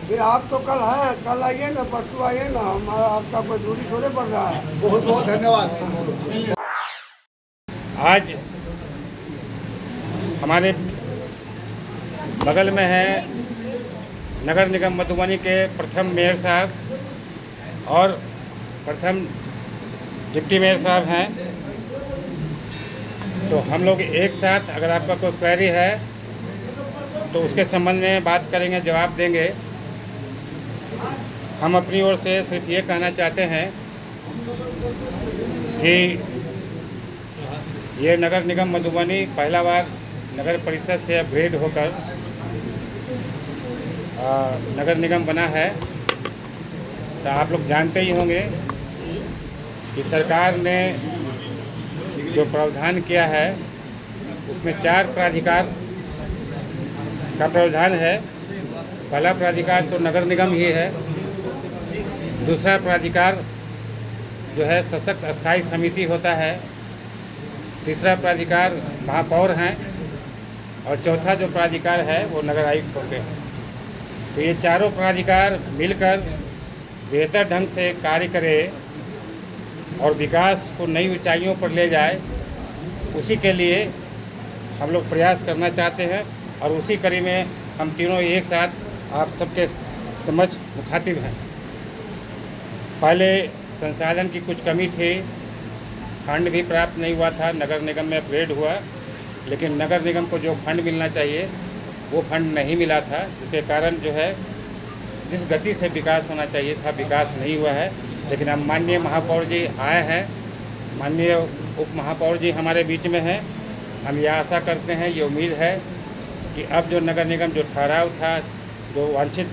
फिर आप तो कल हैं, कल आइए ना, परसों आइए ना, हमारा आपका कोई दूरी थोड़े पड़ रहा है। बहुत बहुत धन्यवाद। आज हमारे बगल में है नगर निगम मधुबनी के प्रथम मेयर साहब और प्रथम डिप्टी मेयर साहब हैं। तो हम लोग एक साथ, अगर आपका कोई क्वेरी है तो उसके संबंध में बात करेंगे, जवाब देंगे। हम अपनी ओर से सिर्फ ये कहना चाहते हैं कि ये नगर निगम मधुबनी पहला बार नगर परिषद से अपग्रेड होकर नगर निगम बना है। तो आप लोग जानते ही होंगे कि सरकार ने जो प्रावधान किया है उसमें 4 प्राधिकार का प्रावधान है। पहला प्राधिकार तो नगर निगम ही है। दूसरा प्राधिकार जो है सशक्त अस्थायी समिति होता है। तीसरा प्राधिकार महापौर हैं और चौथा जो प्राधिकार है वो नगर आयुक्त होते हैं। तो ये चारों प्राधिकार मिलकर बेहतर ढंग से कार्य करें और विकास को नई ऊंचाइयों पर ले जाए, उसी के लिए हम लोग प्रयास करना चाहते हैं। और उसी कड़ी में हम तीनों एक साथ आप सबके समझ मुखातिब हैं। पहले संसाधन की कुछ कमी थी, फंड भी प्राप्त नहीं हुआ था, नगर निगम में अपग्रेड हुआ, लेकिन नगर निगम को जो फंड मिलना चाहिए वो फंड नहीं मिला था, जिसके कारण जो है जिस गति से विकास होना चाहिए था विकास नहीं हुआ है। लेकिन अब माननीय महापौर जी आए हैं, माननीय उप महापौर जी हमारे बीच में हैं। हम ये आशा करते हैं, ये उम्मीद है कि अब जो नगर निगम जो ठहराव था, जो वांछित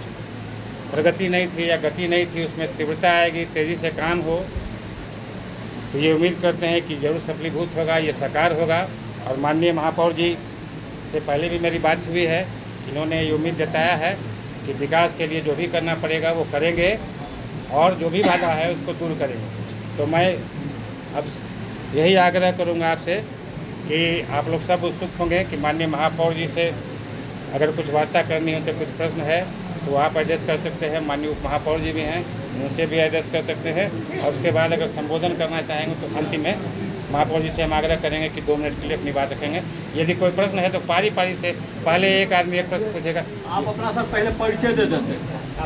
प्रगति नहीं थी या गति नहीं थी, उसमें तीव्रता आएगी, तेज़ी से काम हो। तो ये उम्मीद करते हैं कि जरूर सफलीभूत होगा, ये साकार होगा। और माननीय महापौर जी से पहले भी मेरी बात हुई है, इन्होंने ये उम्मीद जताया है कि विकास के लिए जो भी करना पड़ेगा वो करेंगे और जो भी बाधा है उसको दूर करेंगे। तो मैं अब यही आग्रह करूंगा आपसे कि आप लोग सब उत्सुक होंगे कि माननीय महापौर जी से अगर कुछ वार्ता करनी हो तो कुछ प्रश्न है तो आप एड्रेस कर सकते हैं। माननीय उप महापौर जी भी हैं, उनसे भी एड्रेस कर सकते हैं। और उसके बाद अगर संबोधन करना चाहेंगे तो अंतिम में महापौर जी से हम आग्रह करेंगे कि 2 मिनट के लिए अपनी बात रखेंगे। यदि कोई प्रश्न है तो पारी पारी से पहले एक आदमी एक प्रश्न पूछेगा। आप अपना सर पहले परिचय दे देते।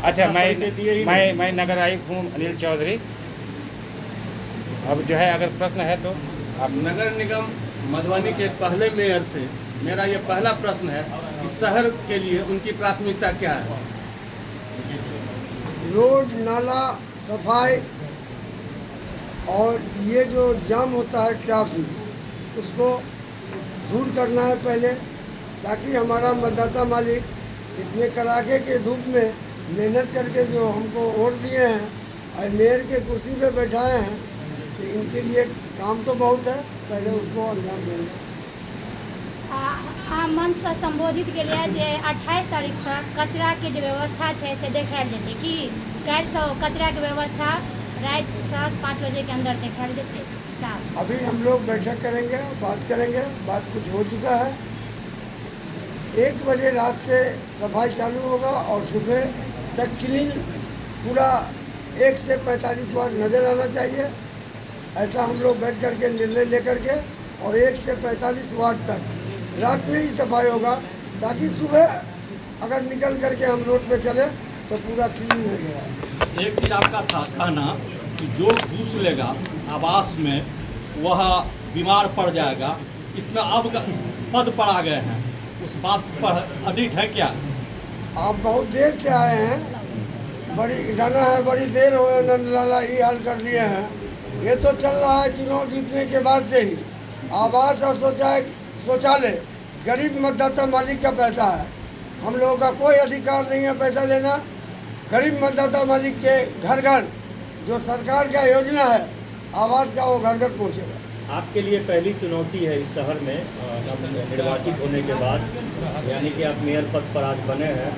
अच्छा, मैं नगर आयुक्त हूँ अनिल चौधरी। अब जो है अगर प्रश्न है तो आप नगर निगम मधुबनी के पहले मेयर से मेरा ये पहला प्रश्न है कि शहर के लिए उनकी प्राथमिकता क्या है? रोड, नाला, सफाई और ये जो जाम होता है ट्रैफिक, उसको दूर करना है पहले, ताकि हमारा मतदाता मालिक इतने कड़ाके के धूप में मेहनत करके जो हमको वोट दिए हैं और मेयर के कुर्सी पे बैठाए हैं, तो इनके लिए काम तो बहुत है, पहले उसको अंजाम देंगे। मंच से संबोधित के लिए जे 28 तारीख से कचरा के जो व्यवस्था है से देखायल जेतै कि कल से कचरा के व्यवस्था रात से 5 बजे के अंदर देखायल जेतै साहब। अभी हम लोग बैठक करेंगे, बात करेंगे, बात कुछ हो चुका है। 1 बजे रात से सफाई चालू होगा और सुबह तक क्लीन पूरा 1 से 45 वार्ड नज़र आना चाहिए। ऐसा हम लोग बैठ करके निर्णय लेकर के, और 1 से 45 वार्ड तक रात में ही सफाई होगा, ताकि सुबह अगर निकल करके हम रोड पे चले तो पूरा क्लीन नजर आए। एक चीज आपका था कहना कि जो घूस लेगा आवास में वह बीमार पड़ जाएगा, इसमें अब पद पड़ा गए हैं, उस बात पर अडिट है क्या? आप बहुत देर से आए हैं, बड़ी गाना है, बड़ी देर हो नंद लाला ये हाल कर दिए हैं। ये तो चल रहा है चुनाव जीतने के बाद से ही। आवास और शौचालय गरीब मतदाता मालिक का पैसा है, हम लोगों का कोई अधिकार नहीं है पैसा लेना। गरीब मतदाता मालिक के घर घर जो सरकार का योजना है आवास का, वो घर घर पहुँचेगा। आपके लिए पहली चुनौती है इस शहर में निर्वाचित होने के बाद, यानी कि आप मेयर पद पर आज बने हैं।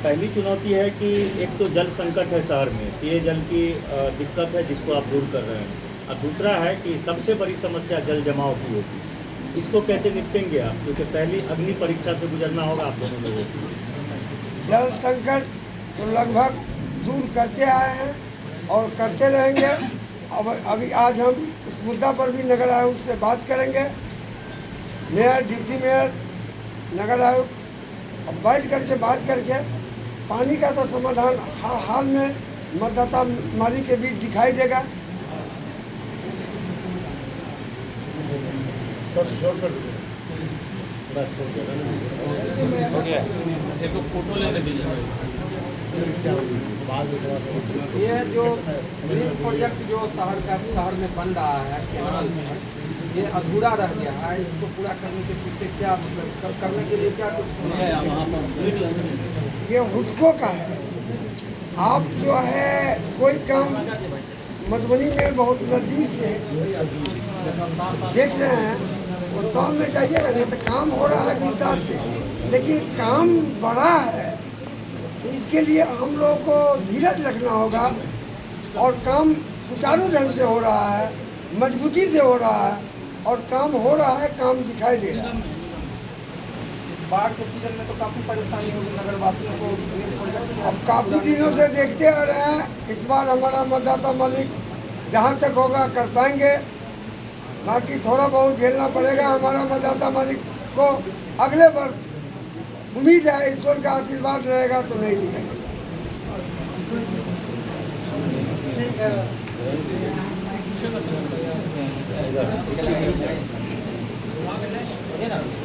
पहली चुनौती है कि एक तो जल संकट है शहर में, पेयजल की दिक्कत है जिसको आप दूर कर रहे हैं, और दूसरा है कि सबसे बड़ी समस्या जल जमाव की होगी। इसको कैसे निपटेंगे आप, क्योंकि पहली अग्नि परीक्षा से गुजरना होगा आप दोनों लोगों को। जल संकट तो लगभग दूर करते आए हैं और करते रहेंगे। अब अभी आज हम उस मुद्दा पर भी नगर आयुक्त से बात करेंगे, मेयर, डिप्टी मेयर, नगर आयुक्त, अब बैठ करके बात करके पानी का तो समाधान हर हाल में मतदाता मालिक के बीच दिखाई देगा। हो गया। एक फोटो लेने दीजिए। ये जो ग्रीन प्रोजेक्ट जो शहर में बन रहा है केनाल में, ये अधूरा रह गया है। इसको पूरा करने के पीछे क्या मतलब करने के लिए क्या कुछ ये हुडको का है। आप जो है कोई काम मधुबनी में बहुत नज़दीक से देख रहे हैं, वो गाँव में जाइएगा नहीं तो काम हो रहा है विस्तार से, लेकिन काम बड़ा है। तो इसके लिए हम लोगों को धीरज रखना होगा और काम सुचारू ढंग से हो रहा है, मजबूती से हो रहा है और काम हो रहा है, काम दिखाई दे रहा है। बाढ़ के सीजन में तो काफ़ी परेशानी होगी नगर वासियों को। अब काफ़ी दिनों से देखते आ रहे हैं, इस बार हमारा मतदाता मालिक जहाँ तक होगा कर पाएंगे, बाकी थोड़ा बहुत झेलना पड़ेगा हमारा मतदाता मालिक को। अगले वर्ष उम्मीद है ईश्वर का आशीर्वाद रहेगा तो नहीं दिखेगा।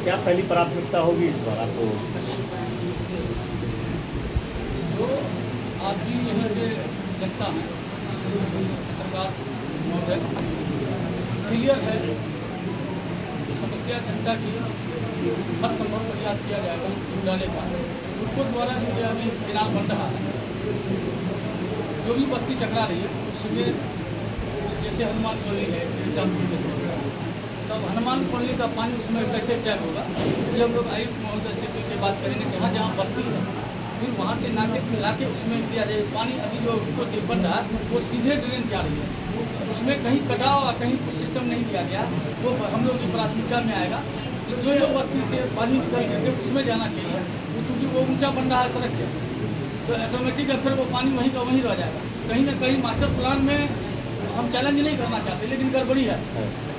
क्या पहली प्राथमिकता होगी इस बार आपको? जो आदमी यहाँ के जनता है, सरकार महोदय क्लियर है, समस्या जनता की हर संभव प्रयास किया जाएगा निपटाने का। उनको द्वारा जो है अभी केनाल बन रहा है, जो भी बस्ती टकरा रही है उसमें जैसे हनुमान कॉलोनी है एग्जाम्पल के तौर पर, तब हनुमान कॉलोनी का पानी उसमें कैसे टैप होगा, ये हम लोग आयुक्त महोदय से मिलकर बात करेंगे। जहाँ जहाँ बस्ती है फिर वहाँ से नाके मिला के उसमें दिया जाए पानी। अभी जो कुछ बन रहा है वो सीधे ड्रेन जा रही है, उसमें कहीं कटाव और कहीं कुछ सिस्टम नहीं दिया गया। वो हम लोग की प्राथमिकता में आएगा कि जो बस्ती से पानी निकल करके उसमें जाना चाहिए। वो चूँकि वो ऊँचा बन रहा है सड़क से, तो ऑटोमेटिक फिर वो पानी वहीं का वहीं रह जाएगा। कहीं ना कहीं मास्टर प्लान में हम चैलेंज नहीं करना चाहते, लेकिन गड़बड़ी है।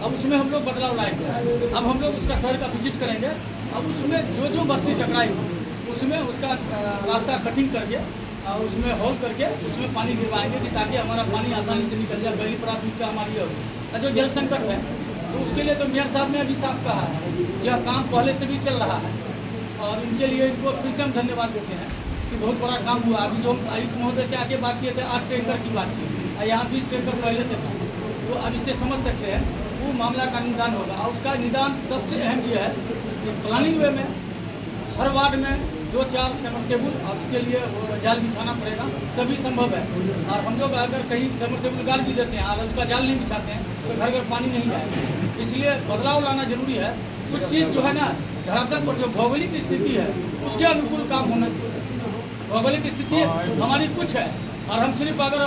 अब उसमें हम लोग बदलाव लाएंगे। अब हम लोग उसका शहर का विजिट करेंगे। अब उसमें जो बस्ती टकराई उसमें उसका रास्ता कटिंग करके और उसमें होल करके उसमें पानी गिरवाएंगे कि ताकि हमारा पानी आसानी से निकल जाए। पहली प्राथमिकता हमारी है। जो जल संकट है तो उसके लिए तो मेयर साहब ने अभी साफ कहा है, यह काम पहले से भी चल रहा है और इनके लिए इनको फिर से हम धन्यवाद देते हैं कि बहुत बड़ा काम हुआ। अभी जो आयुक्त महोदय से आके बात किए थे 8 टैंकर की बात की, यहाँ 20 टैंकर पहले से था। तो अब इससे समझ सकते हैं वो मामला का निदान होगा। और उसका निदान सबसे अहम ये है कि प्लानिंग वे में हर वार्ड में 2-4 सबमर्सिबल, अब उसके लिए जाल बिछाना पड़ेगा तभी संभव है। और हम लोग अगर कहीं सबमर्सिबल गाल भी देते हैं और उसका जाल नहीं बिछाते हैं तो घर घर पानी नहीं जाएगा। इसलिए बदलाव लाना जरूरी है। कुछ चीज़ जो है ना धरातल पर जो भौगोलिक स्थिति है उसके अनुकूल काम होना चाहिए। भौगोलिक स्थिति हमारी कुछ है और हम सिर्फ अगर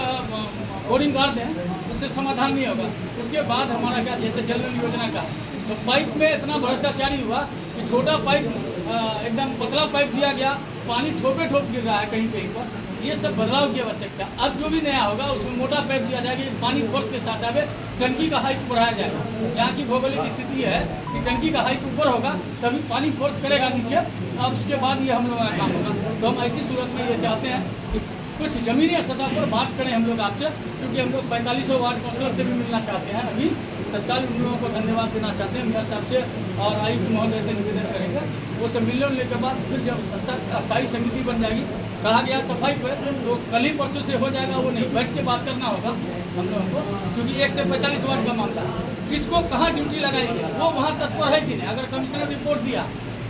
बोरिंग गाड़ दें उससे समाधान नहीं होगा। उसके बाद हमारा क्या, जैसे जल योजना का तो पाइप में इतना भ्रष्टाचारी हुआ कि छोटा पाइप एकदम पतला पाइप दिया गया, पानी ठोपे ठोप गिर रहा है कहीं कहीं पर। ये सब बदलाव की आवश्यकता। अब जो भी नया होगा उसमें मोटा पाइप दिया जाएगा कि पानी फोर्स के साथ आवे, टंकी का हाइट बढ़ाया जाएगा। यहाँ की भौगोलिक स्थिति है कि टंकी का हाइट ऊपर होगा तभी पानी फोर्स करेगा नीचे, अब उसके बाद ये हम लोगों का काम होगा। तो हम ऐसी सूरत में ये चाहते हैं कि कुछ ज़मीनी सतह पर बात करें हम लोग आपसे, क्योंकि हम लोग 4500 वार्ड काउंसिलर से भी मिलना चाहते हैं। अभी तत्काल उन लोगों को धन्यवाद देना चाहते हैं मेयर साहब से और आयुक्त महोदय से निवेदन करेंगे। वो सब मिलने के बाद फिर जब स्थायी समिति बन जाएगी, कहा गया सफाई पर, तो कल ही परसों से हो जाएगा। वो नहीं बैठ के बात करना होगा हम लोगों को, क्योंकि 1 से 45 वार्ड का मामला है। किसको कहाँ ड्यूटी लगाएंगे वो वहाँ तत्पर है कि नहीं। अगर कमिश्नर रिपोर्ट दिया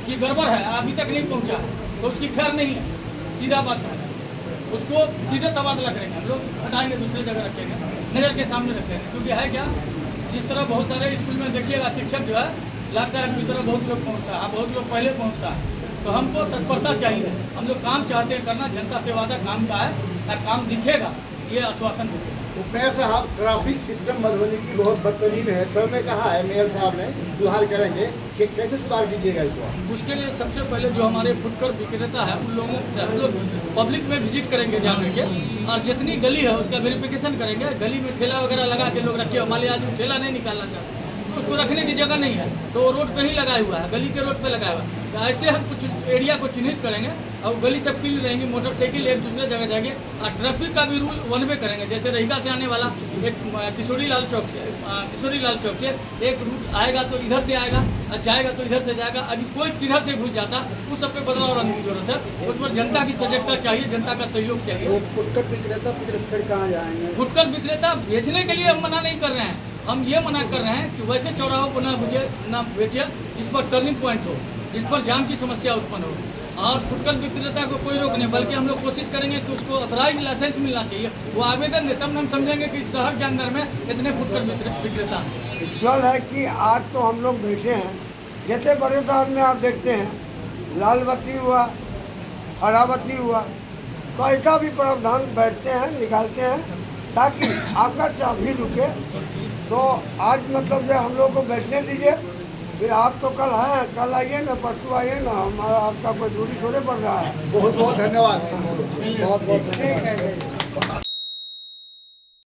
कि गड़बड़ है अभी तक नहीं पहुँचा तो उसकी खैर नहीं है, सीधा बात समझ। उसको सीधे तबादला करेंगे हम लोग, हटाएंगे, दूसरी जगह रखेंगे, नज़र के सामने रखेंगे। क्योंकि है क्या, जिस तरह बहुत सारे स्कूल में देखिएगा शिक्षक जो है लाट साहब की तरह बहुत लोग पहुँचता है, बहुत लोग पहले पहुँचता है। तो हमको तत्परता चाहिए। हम लोग काम चाहते हैं करना, जनता से वादा काम का है और काम दिखेगा, ये आश्वासन देते हैं। मेयर साहब, ट्रैफिक सिस्टम मधुबनी की बहुत बदतरीन है। सर ने कहा है, मेयर साहब ने सुधार करेंगे, कि कैसे सुधार कीजिएगा इसको? उसके लिए सबसे पहले जो हमारे फुटकर विक्रेता है उन लोगों से हम लोग पब्लिक में विजिट करेंगे जा करके, और जितनी गली है उसका वेरिफिकेशन करेंगे। गली में ठेला वगैरह लगा के लोग रखे, मान लिया आदमी ठेला नहीं निकालना चाहते तो उसको रखने की जगह नहीं है, तो वो रोड पे ही लगाया हुआ है, गली के रोड पे लगाया हुआ है। तो ऐसे हम कुछ एरिया को चिन्हित करेंगे और गली सब क्लीन रहेंगी, मोटरसाइकिल एक दूसरे जगह जाएंगे, और ट्रैफिक का भी रूल वन वे करेंगे। जैसे रहीगा से आने वाला एक किशोरी लाल चौक से एक रूट आएगा तो इधर से आएगा और जाएगा तो इधर से जाएगा। अभी कोई किधर से घुस जाता उस सब पे बदलाव लाने की जरूरत है। उस पर जनता की सजगता चाहिए, जनता का सहयोग चाहिए। फुटकर विक्रेता फिर कहाँ जाएंगे? फुटकर विक्रेता बेचने के लिए हम मना नहीं कर रहे हैं, हम ये मना कर रहे हैं कि वैसे चौराहों को ना बेचे जिस पर टर्निंग पॉइंट हो, जिस पर जाम की समस्या उत्पन्न हो। और फुटकर विक्रेता को कोई रोक नहीं, बल्कि हम लोग कोशिश करेंगे कि उसको ऑथराइज लाइसेंस मिलना चाहिए। वो आवेदन दे, तब हम समझेंगे कि इस शहर के अंदर में इतने फुटकर विक्रेता हैं। उज्ज्वल है कि आज तो हम लोग बैठे हैं, जैसे बड़े शहर में आप देखते हैं लाल बत्ती हुआ, हरा बत्ती हुआ, तो ऐसा भी प्रावधान बैठते हैं, निकालते हैं ताकि आपका ट्रैफिक रुके। तो आज मतलब जो हम लोग को बैठने दीजिए, फिर आप तो कल हैं, कल आइए ना, परसों आइए ना, हमारा आपका कोई दूरी थोड़े पड़ रहा है। बहुत बहुत धन्यवाद। बहुत बहुत धन्यवाद।